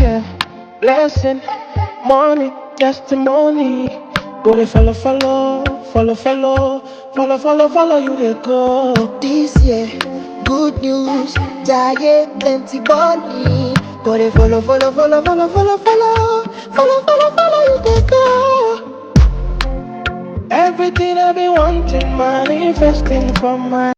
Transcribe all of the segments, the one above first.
yeah. Blessing, money, testimony. Go they follow, follow, follow, follow, follow, follow, follow you they go. This year, good news, diet, plenty money. Go they follow, follow, follow, follow, follow, follow, follow, follow, follow you they go. Everything I've been wanting, manifesting from my.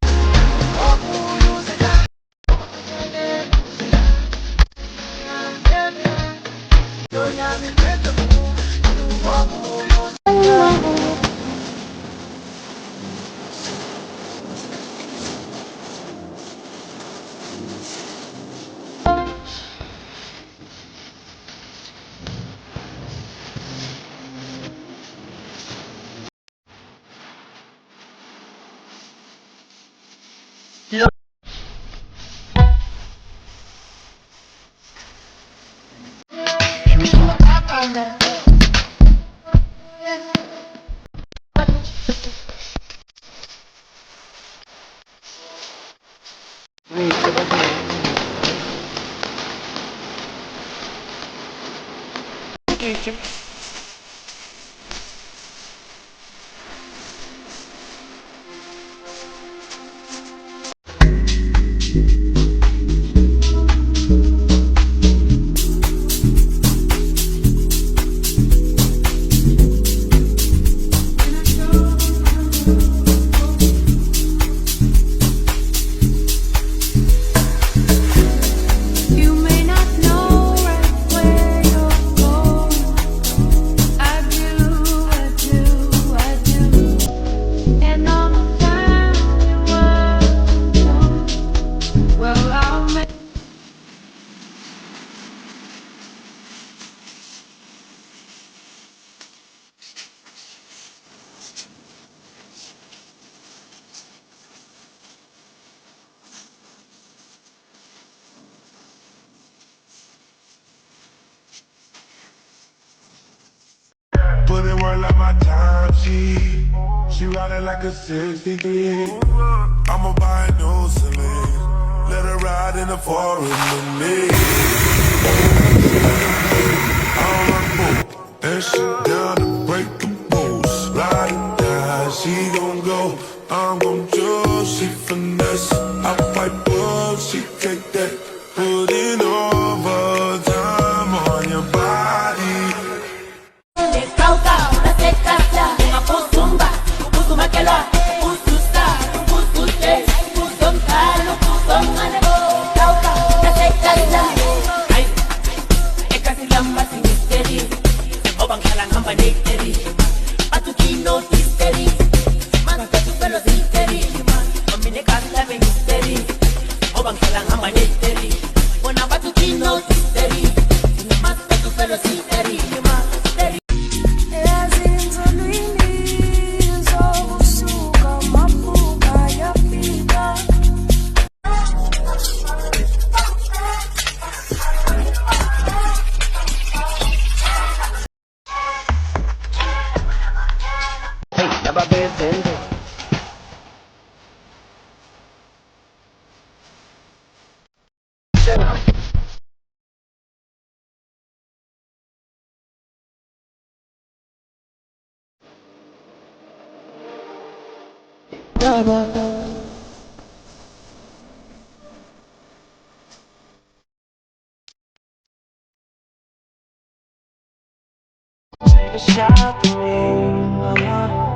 Put in work like my time, she ride it like a 63. I'ma buy a new Celine, let her ride in the forest with me. I'm a boat, and she down to break the rules. Ride or die, she gon' go, I'm gon' choose. She finesse, I pipe up, she take that, put in overtime on your body. Shout to me,